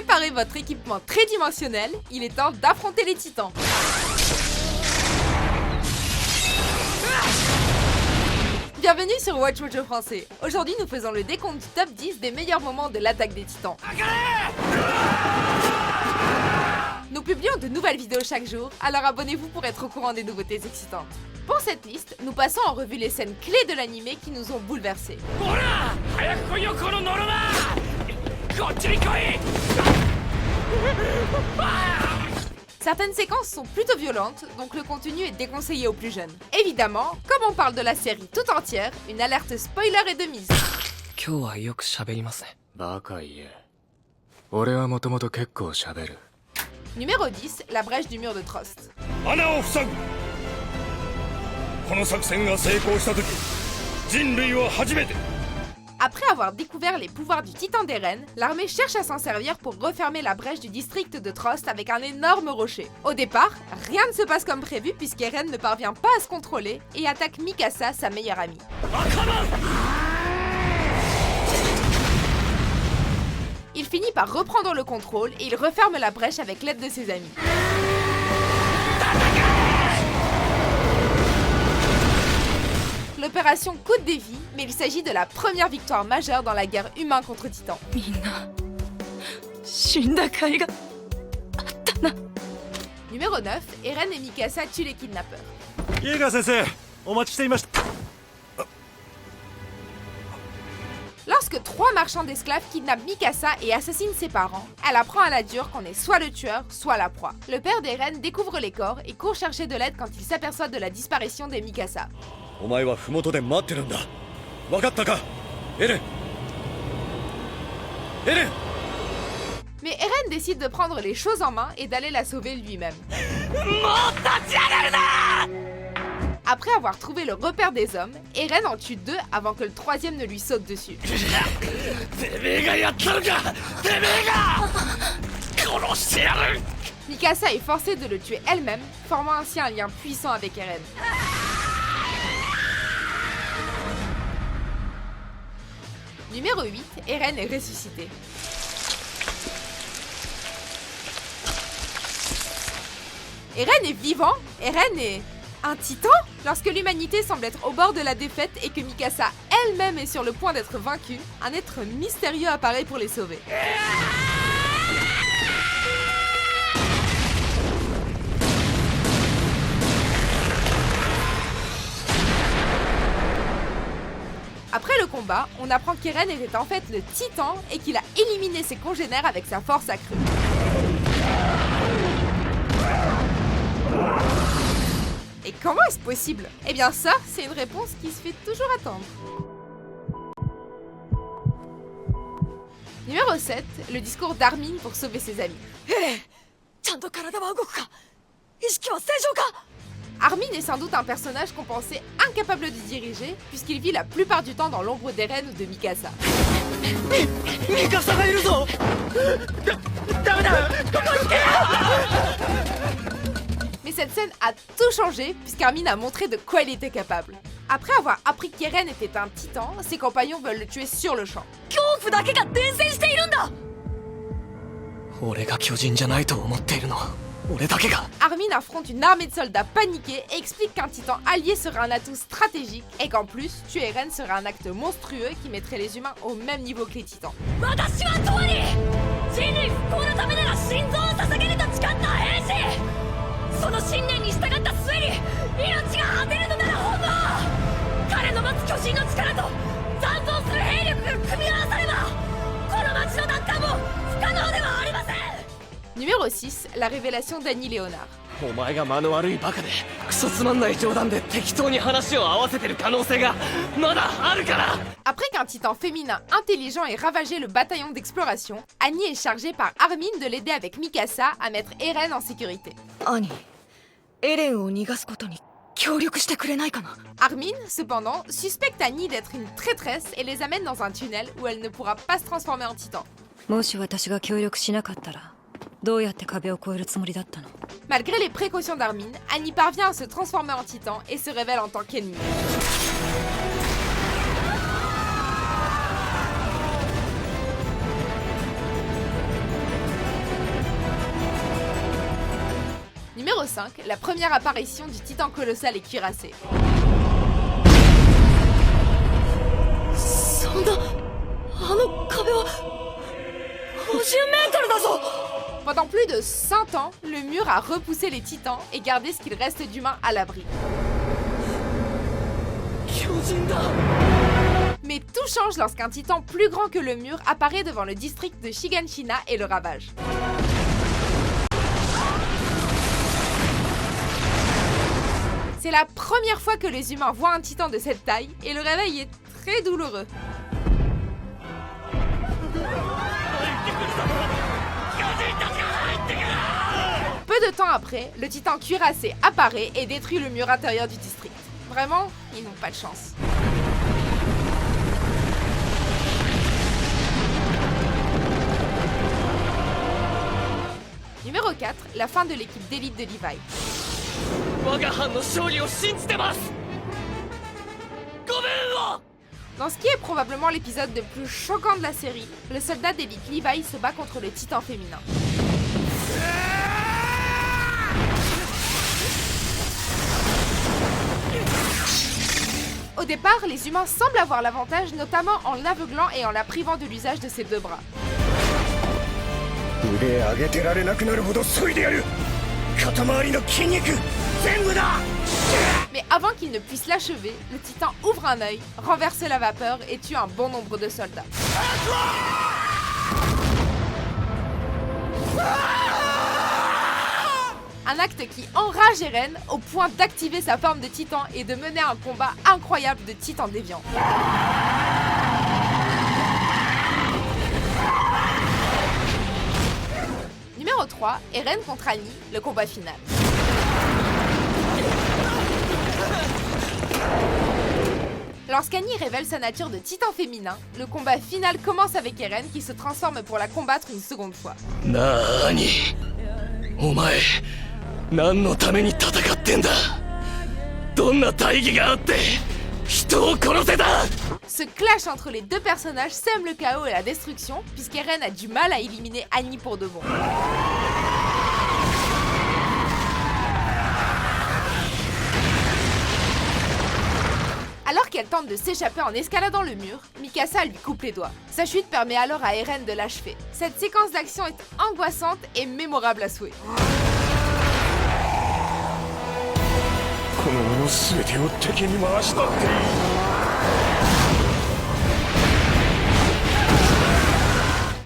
Préparez votre équipement tridimensionnel, il est temps d'affronter les titans. Bienvenue sur Watch Mojo français. Aujourd'hui, nous faisons le décompte du top 10 des meilleurs moments de l'attaque des titans. Nous publions de nouvelles vidéos chaque jour, alors abonnez-vous pour être au courant des nouveautés excitantes. Pour cette liste, nous passons en revue les scènes clés de l'anime qui nous ont bouleversés. Certaines séquences sont plutôt violentes, donc le contenu est déconseillé aux plus jeunes. Évidemment, comme on parle de la série tout entière, une alerte spoiler est de mise. Numéro 10, la brèche du mur de Trost. Après avoir découvert les pouvoirs du titan d'Eren, l'armée cherche à s'en servir pour refermer la brèche du district de Trost avec un énorme rocher. Au départ, rien ne se passe comme prévu puisqu'Eren ne parvient pas à se contrôler et attaque Mikasa, sa meilleure amie. Il finit par reprendre le contrôle et il referme la brèche avec l'aide de ses amis. L'opération coûte des vies, mais il s'agit de la première victoire majeure dans la guerre humain contre titan. Numéro 9, Eren et Mikasa tuent les kidnappeurs. Lorsque 3 marchands d'esclaves kidnappent Mikasa et assassinent ses parents, elle apprend à la dure qu'on est soit le tueur, soit la proie. Le père d'Eren découvre les corps et court chercher de l'aide quand il s'aperçoit de la disparition des Mikasa. Mais Eren décide de prendre les choses en main et d'aller la sauver lui-même. Après avoir trouvé le repère des hommes, Eren en tue 2 avant que le 3e ne lui saute dessus. Mikasa est forcée de le tuer elle-même, formant ainsi un lien puissant avec Eren. Numéro 8, Eren est ressuscité. Eren est vivant? Eren est un titan? Lorsque l'humanité semble être au bord de la défaite et que Mikasa elle-même est sur le point d'être vaincue, un être mystérieux apparaît pour les sauver. Après le combat, on apprend qu'Eren était en fait le titan et qu'il a éliminé ses congénères avec sa force accrue. Et comment est-ce possible? Eh bien ça, c'est une réponse qui se fait toujours attendre. Numéro 7, le discours d'Armin pour sauver ses amis. Armin est sans doute un personnage qu'on pensait incapable de diriger, puisqu'il vit la plupart du temps dans l'ombre d'Eren ou de Mikasa. Mais cette scène a tout changé, puisqu'Armin a montré de quoi il était capable. Après avoir appris qu'Eren était un titan, ses compagnons veulent le tuer sur le champ. Armin affronte une armée de soldats paniqués et explique qu'un titan allié serait un atout stratégique et qu'en plus, tuer Eren serait un acte monstrueux qui mettrait les humains au même niveau que les titans. Numéro 6, la révélation d'Annie Léonard. Après qu'un titan féminin intelligent ait ravagé le bataillon d'exploration, Annie est chargée par Armin de l'aider avec Mikasa à mettre Eren en sécurité. Armin, cependant, suspecte Annie d'être une traîtresse et les amène dans un tunnel où elle ne pourra pas se transformer en titan. Malgré les précautions d'Armin, Annie parvient à se transformer en titan et se révèle en tant qu'ennemie. 5, la première apparition du titan colossal et cuirassé. Pendant plus de 100 ans, le mur a repoussé les titans et gardé ce qu'il reste d'humains à l'abri. Mais tout change lorsqu'un titan plus grand que le mur apparaît devant le district de Shiganshina et le ravage. C'est la première fois que les humains voient un titan de cette taille et le réveil est très douloureux. Peu de temps après, le titan cuirassé apparaît et détruit le mur intérieur du district. Vraiment, ils n'ont pas de chance. Numéro 4, la fin de l'équipe d'élite de Levi. Dans ce qui est probablement l'épisode le plus choquant de la série, le soldat d'élite Levi se bat contre le titan féminin. Au départ, les humains semblent avoir l'avantage, notamment en l'aveuglant et en la privant de l'usage de ses deux bras. Mais avant qu'il ne puisse l'achever, le titan ouvre un œil, renverse la vapeur et tue un bon nombre de soldats. Un acte qui enrage Eren au point d'activer sa forme de titan et de mener un combat incroyable de titans déviants. Numéro 3, Eren contre Annie, le combat final. Lorsqu'Annie révèle sa nature de titan féminin, le combat final commence avec Eren qui se transforme pour la combattre une seconde fois. Ce clash entre les deux personnages sème le chaos et la destruction, puisqu'Eren a du mal à éliminer Annie pour de bon. Alors qu'elle tente de s'échapper en escaladant le mur, Mikasa lui coupe les doigts. Sa chute permet alors à Eren de l'achever. Cette séquence d'action est angoissante et mémorable à souhait.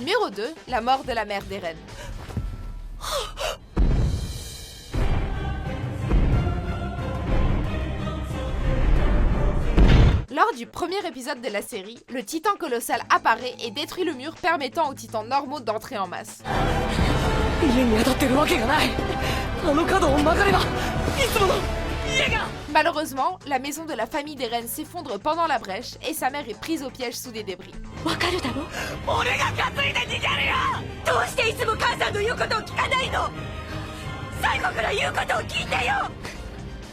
Numéro 2, la mort de la mère d'Eren. Lors du premier épisode de la série, le titan colossal apparaît et détruit le mur permettant aux titans normaux d'entrer en masse. Malheureusement, la maison de la famille d'Eren s'effondre pendant la brèche et sa mère est prise au piège sous des débris.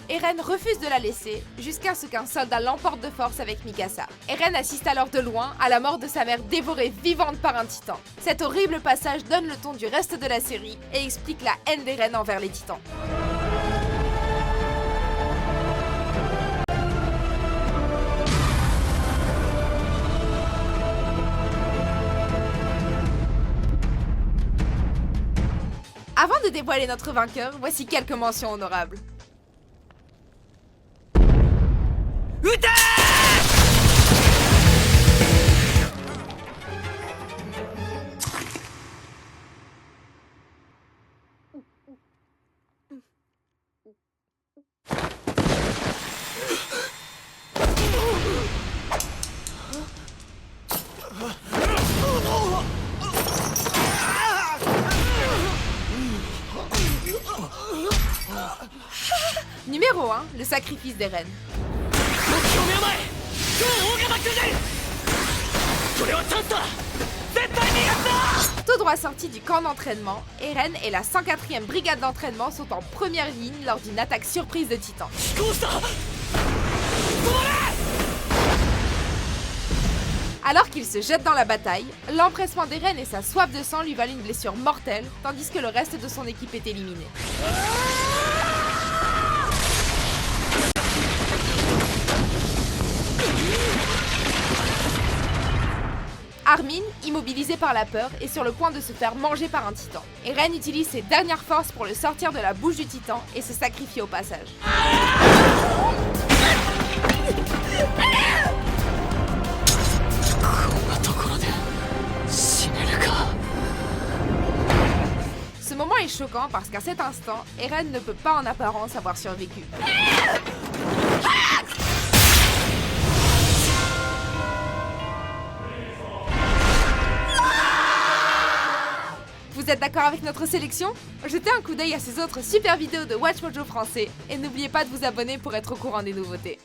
Eren refuse de la laisser, jusqu'à ce qu'un soldat l'emporte de force avec Mikasa. Eren assiste alors de loin à la mort de sa mère dévorée vivante par un titan. Cet horrible passage donne le ton du reste de la série et explique la haine d'Eren envers les titans. Avant de dévoiler notre vainqueur, voici quelques mentions honorables. Numéro 1, le sacrifice d'Eren. Tout droit sorti du camp d'entraînement, Eren et la 104e brigade d'entraînement sont en première ligne lors d'une attaque surprise de titans. Alors qu'il se jette dans la bataille, l'empressement d'Eren et sa soif de sang lui valent une blessure mortelle, tandis que le reste de son équipe est éliminé. Armin, immobilisé par la peur, est sur le point de se faire manger par un titan. Eren utilise ses dernières forces pour le sortir de la bouche du titan et se sacrifie au passage. Ce moment est choquant parce qu'à cet instant, Eren ne peut pas en apparence avoir survécu. Vous êtes d'accord avec notre sélection? Jetez un coup d'œil à ces autres super vidéos de WatchMojo français et n'oubliez pas de vous abonner pour être au courant des nouveautés.